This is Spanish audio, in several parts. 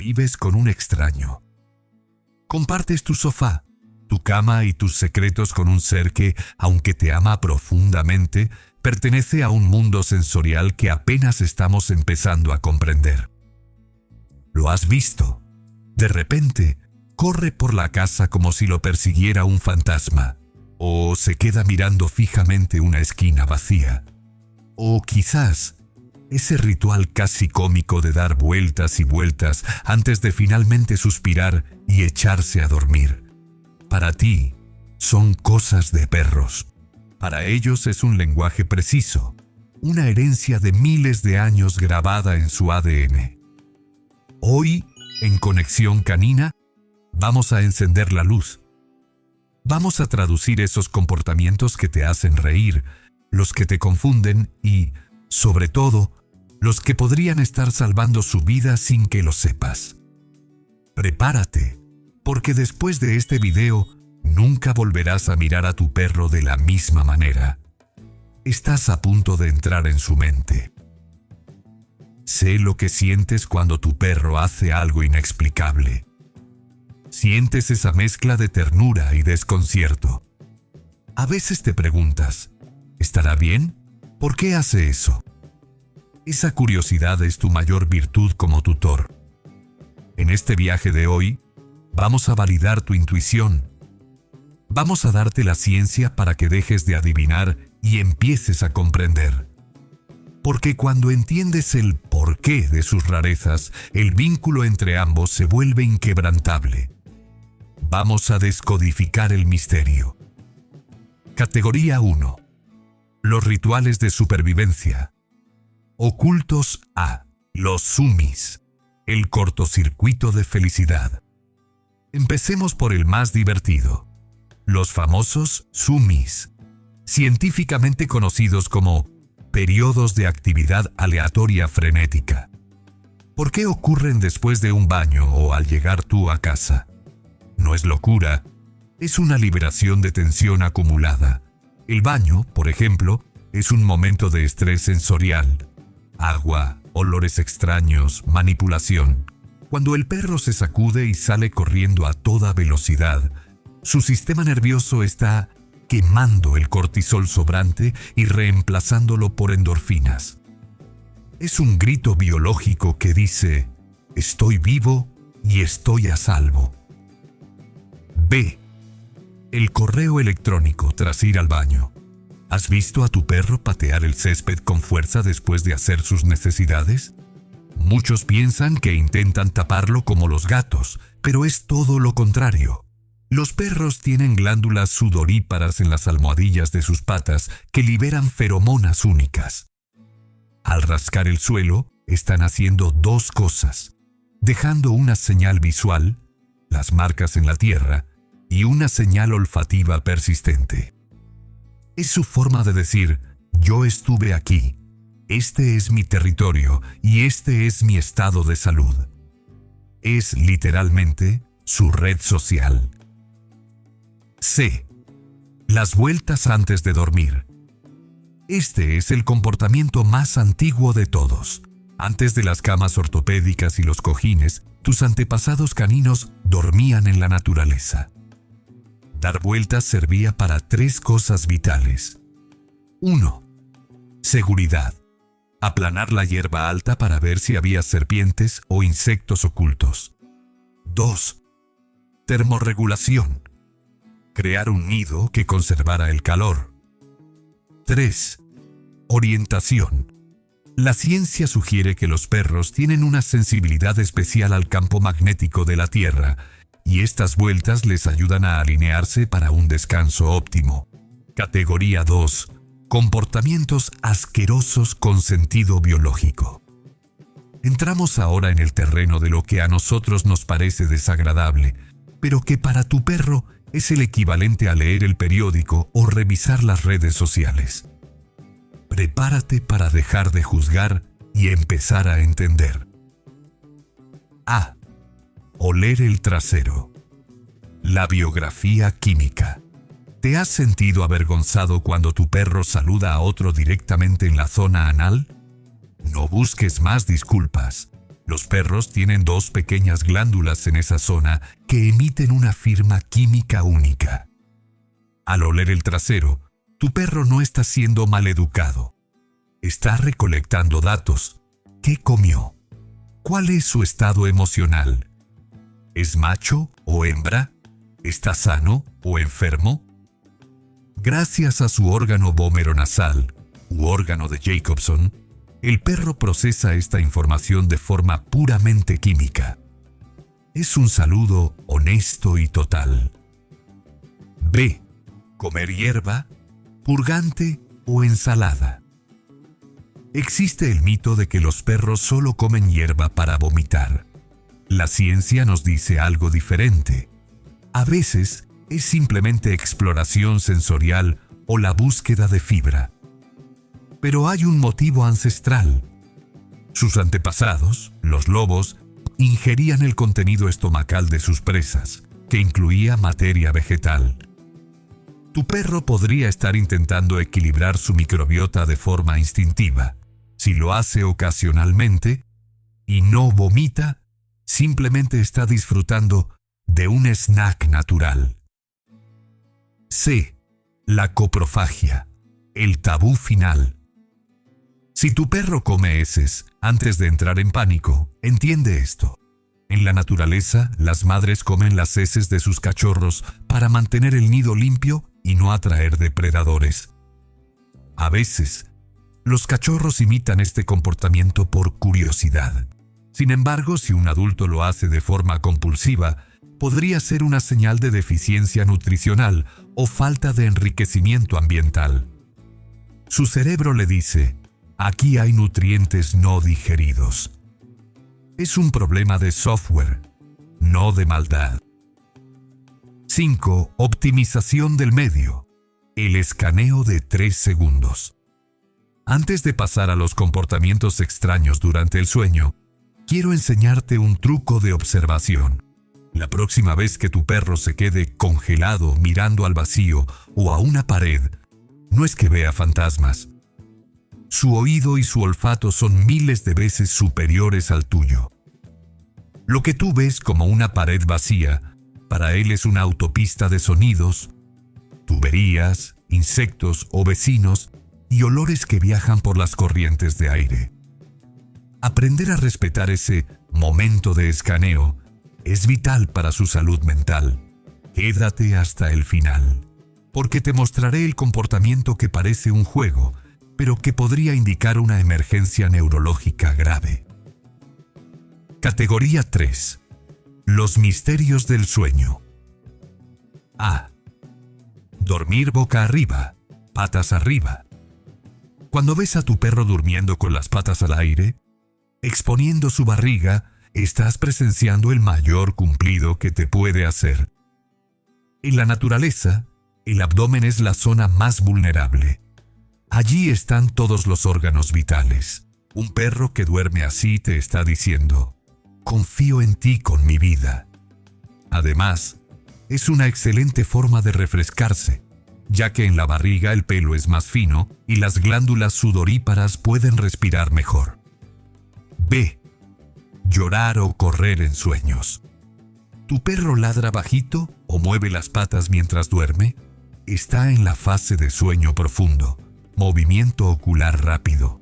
Vives con un extraño. Compartes tu sofá, tu cama y tus secretos con un ser que, aunque te ama profundamente, pertenece a un mundo sensorial que apenas estamos empezando a comprender. Lo has visto. De repente, corre por la casa como si lo persiguiera un fantasma, o se queda mirando fijamente una esquina vacía. O quizás ese ritual casi cómico de dar vueltas y vueltas antes de finalmente suspirar y echarse a dormir. Para ti, son cosas de perros. Para ellos es un lenguaje preciso, una herencia de miles de años grabada en su ADN. Hoy, en Conexión Canina, vamos a encender la luz. Vamos a traducir esos comportamientos que te hacen reír, los que te confunden y, sobre todo, los que podrían estar salvando su vida sin que lo sepas. Prepárate, porque después de este video, nunca volverás a mirar a tu perro de la misma manera. Estás a punto de entrar en su mente. Sé lo que sientes cuando tu perro hace algo inexplicable. Sientes esa mezcla de ternura y desconcierto. A veces te preguntas, ¿estará bien? ¿Por qué hace eso? Esa curiosidad es tu mayor virtud como tutor. En este viaje de hoy, vamos a validar tu intuición. Vamos a darte la ciencia para que dejes de adivinar y empieces a comprender. Porque cuando entiendes el porqué de sus rarezas, el vínculo entre ambos se vuelve inquebrantable. Vamos a descodificar el misterio. Categoría 1. Los rituales de supervivencia. Ocultos A. Los sumis. El cortocircuito de felicidad. Empecemos por el más divertido. Los famosos sumis, científicamente conocidos como periodos de actividad aleatoria frenética. ¿Por qué ocurren después de un baño o al llegar tú a casa? No es locura, es una liberación de tensión acumulada. El baño, por ejemplo, es un momento de estrés sensorial. Agua, olores extraños, manipulación. Cuando el perro se sacude y sale corriendo a toda velocidad, su sistema nervioso está quemando el cortisol sobrante y reemplazándolo por endorfinas. Es un grito biológico que dice, estoy vivo y estoy a salvo. B. El correo electrónico tras ir al baño. ¿Has visto a tu perro patear el césped con fuerza después de hacer sus necesidades? Muchos piensan que intentan taparlo como los gatos, pero es todo lo contrario. Los perros tienen glándulas sudoríparas en las almohadillas de sus patas que liberan feromonas únicas. Al rascar el suelo, están haciendo dos cosas, dejando una señal visual, las marcas en la tierra, y una señal olfativa persistente. Es su forma de decir, yo estuve aquí, este es mi territorio y este es mi estado de salud. Es literalmente su red social. C. Las vueltas antes de dormir. Este es el comportamiento más antiguo de todos. Antes de las camas ortopédicas y los cojines, tus antepasados caninos dormían en la naturaleza. Dar vueltas servía para tres cosas vitales. 1. Seguridad. Aplanar la hierba alta para ver si había serpientes o insectos ocultos. 2. Termorregulación. Crear un nido que conservara el calor. 3. Orientación. La ciencia sugiere que los perros tienen una sensibilidad especial al campo magnético de la Tierra, y estas vueltas les ayudan a alinearse para un descanso óptimo. Categoría 2. Comportamientos asquerosos con sentido biológico. Entramos ahora en el terreno de lo que a nosotros nos parece desagradable, pero que para tu perro es el equivalente a leer el periódico o revisar las redes sociales. Prepárate para dejar de juzgar y empezar a entender. A. Oler el trasero. La biografía química. ¿Te has sentido avergonzado cuando tu perro saluda a otro directamente en la zona anal? No busques más disculpas. Los perros tienen dos pequeñas glándulas en esa zona que emiten una firma química única. Al oler el trasero, tu perro no está siendo maleducado. Está recolectando datos. ¿Qué comió? ¿Cuál es su estado emocional? ¿Es macho o hembra? ¿Está sano o enfermo? Gracias a su órgano vomeronasal, u órgano de Jacobson, el perro procesa esta información de forma puramente química. Es un saludo honesto y total. B. Comer hierba, purgante o ensalada. Existe el mito de que los perros solo comen hierba para vomitar. La ciencia nos dice algo diferente. A veces es simplemente exploración sensorial o la búsqueda de fibra. Pero hay un motivo ancestral. Sus antepasados, los lobos, ingerían el contenido estomacal de sus presas, que incluía materia vegetal. Tu perro podría estar intentando equilibrar su microbiota de forma instintiva. Si lo hace ocasionalmente y no vomita, simplemente está disfrutando de un snack natural. C. La coprofagia, el tabú final. Si tu perro come heces antes de entrar en pánico, entiende esto. En la naturaleza, las madres comen las heces de sus cachorros para mantener el nido limpio y no atraer depredadores. A veces, los cachorros imitan este comportamiento por curiosidad. Sin embargo, si un adulto lo hace de forma compulsiva, podría ser una señal de deficiencia nutricional o falta de enriquecimiento ambiental. Su cerebro le dice, aquí hay nutrientes no digeridos. Es un problema de software, no de maldad. 5. Optimización del medio. El escaneo de 3 segundos. Antes de pasar a los comportamientos extraños durante el sueño, quiero enseñarte un truco de observación. La próxima vez que tu perro se quede congelado mirando al vacío o a una pared, no es que vea fantasmas. Su oído y su olfato son miles de veces superiores al tuyo. Lo que tú ves como una pared vacía, para él es una autopista de sonidos, tuberías, insectos o vecinos y olores que viajan por las corrientes de aire. Aprender a respetar ese momento de escaneo es vital para su salud mental. Quédate hasta el final, porque te mostraré el comportamiento que parece un juego, pero que podría indicar una emergencia neurológica grave. Categoría 3. Los misterios del sueño. A. Dormir boca arriba, patas arriba. Cuando ves a tu perro durmiendo con las patas al aire, exponiendo su barriga, estás presenciando el mayor cumplido que te puede hacer. En la naturaleza, el abdomen es la zona más vulnerable. Allí están todos los órganos vitales. Un perro que duerme así te está diciendo, confío en ti con mi vida. Además, es una excelente forma de refrescarse, ya que en la barriga el pelo es más fino y las glándulas sudoríparas pueden respirar mejor. B. Llorar o correr en sueños. ¿Tu perro ladra bajito o mueve las patas mientras duerme? Está en la fase de sueño profundo, movimiento ocular rápido.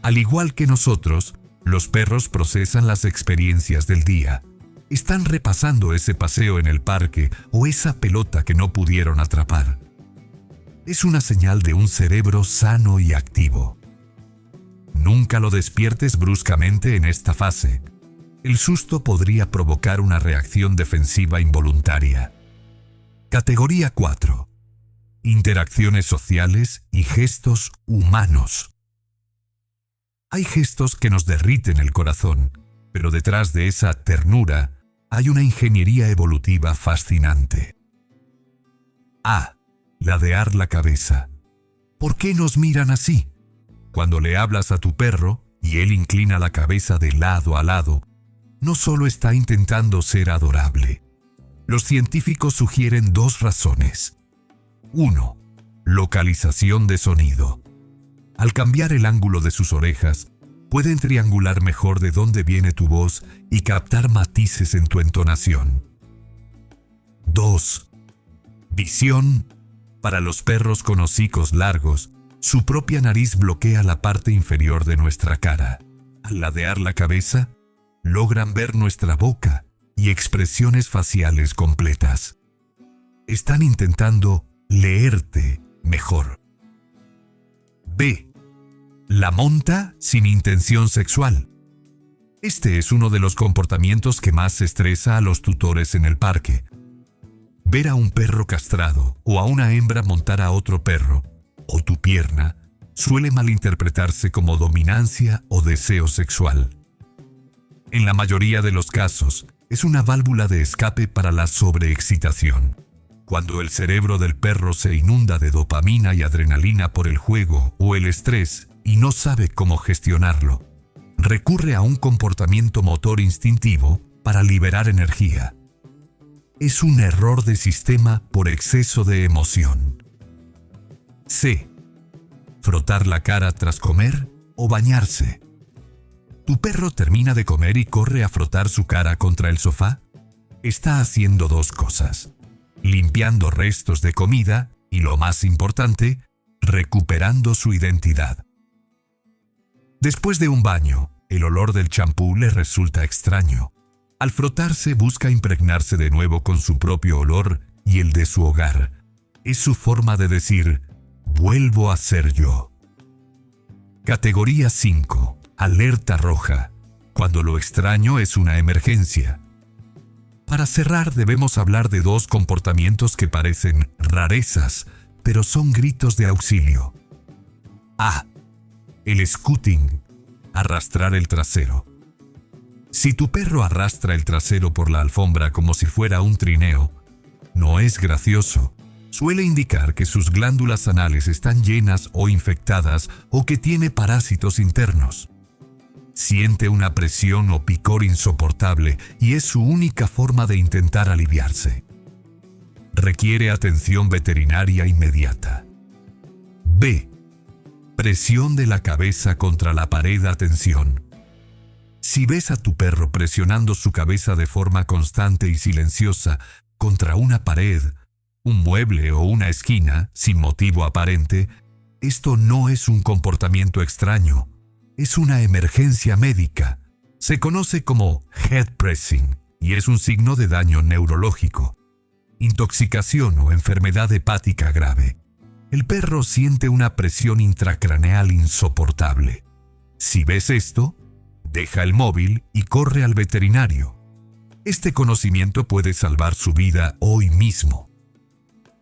Al igual que nosotros, los perros procesan las experiencias del día. Están repasando ese paseo en el parque o esa pelota que no pudieron atrapar. Es una señal de un cerebro sano y activo. Nunca lo despiertes bruscamente en esta fase. El susto podría provocar una reacción defensiva involuntaria. Categoría 4. Interacciones sociales y gestos humanos. Hay gestos que nos derriten el corazón, pero detrás de esa ternura hay una ingeniería evolutiva fascinante. A. Ladear la cabeza. ¿Por qué nos miran así? Cuando le hablas a tu perro y él inclina la cabeza de lado a lado, no solo está intentando ser adorable. Los científicos sugieren 2 razones. 1. Localización de sonido. Al cambiar el ángulo de sus orejas, pueden triangular mejor de dónde viene tu voz y captar matices en tu entonación. 2. Visión. Para los perros con hocicos largos, su propia nariz bloquea la parte inferior de nuestra cara. Al ladear la cabeza, logran ver nuestra boca y expresiones faciales completas. Están intentando leerte mejor. B. La monta sin intención sexual. Este es uno de los comportamientos que más estresa a los tutores en el parque. Ver a un perro castrado o a una hembra montar a otro perro, o tu pierna, suele malinterpretarse como dominancia o deseo sexual. En la mayoría de los casos, es una válvula de escape para la sobreexcitación. Cuando el cerebro del perro se inunda de dopamina y adrenalina por el juego o el estrés y no sabe cómo gestionarlo, recurre a un comportamiento motor instintivo para liberar energía. Es un error de sistema por exceso de emoción. C. Frotar la cara tras comer o bañarse. ¿Tu perro termina de comer y corre a frotar su cara contra el sofá? Está haciendo dos cosas: limpiando restos de comida y, lo más importante, recuperando su identidad. Después de un baño, el olor del champú le resulta extraño. Al frotarse busca impregnarse de nuevo con su propio olor y el de su hogar. Es su forma de decir: vuelvo a ser yo. Categoría 5. Alerta roja. Cuando lo extraño es una emergencia. Para cerrar, debemos hablar de dos comportamientos que parecen rarezas, pero son gritos de auxilio. A. El scooting. Arrastrar el trasero. Si tu perro arrastra el trasero por la alfombra como si fuera un trineo, no es gracioso. Suele indicar que sus glándulas anales están llenas o infectadas o que tiene parásitos internos. Siente una presión o picor insoportable y es su única forma de intentar aliviarse. Requiere atención veterinaria inmediata. B. Presión de la cabeza contra la pared a tensión. Si ves a tu perro presionando su cabeza de forma constante y silenciosa contra una pared, un mueble o una esquina, sin motivo aparente, esto no es un comportamiento extraño, es una emergencia médica. Se conoce como head pressing y es un signo de daño neurológico, intoxicación o enfermedad hepática grave. El perro siente una presión intracraneal insoportable. Si ves esto, deja el móvil y corre al veterinario. Este conocimiento puede salvar su vida hoy mismo.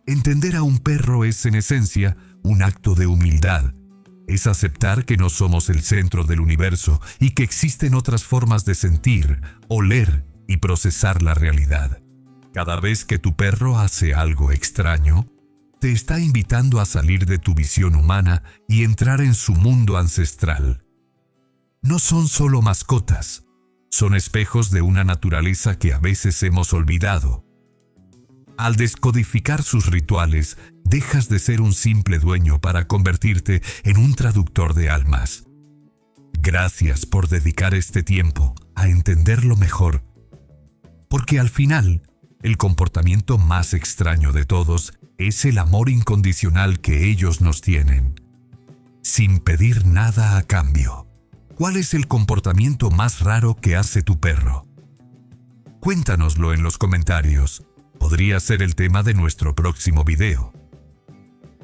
Entender a un perro es, en esencia, un acto de humildad. Es aceptar que no somos el centro del universo y que existen otras formas de sentir, oler y procesar la realidad. Cada vez que tu perro hace algo extraño, te está invitando a salir de tu visión humana y entrar en su mundo ancestral. No son solo mascotas, son espejos de una naturaleza que a veces hemos olvidado. Al descodificar sus rituales, dejas de ser un simple dueño para convertirte en un traductor de almas. Gracias por dedicar este tiempo a entenderlo mejor, porque al final, el comportamiento más extraño de todos es el amor incondicional que ellos nos tienen, sin pedir nada a cambio. ¿Cuál es el comportamiento más raro que hace tu perro? Cuéntanoslo en los comentarios. Podría ser el tema de nuestro próximo video.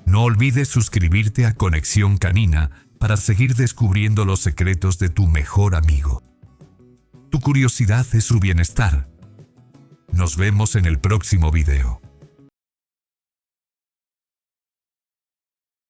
No olvides suscribirte a Conexión Canina para seguir descubriendo los secretos de tu mejor amigo. Tu curiosidad es su bienestar. Nos vemos en el próximo video.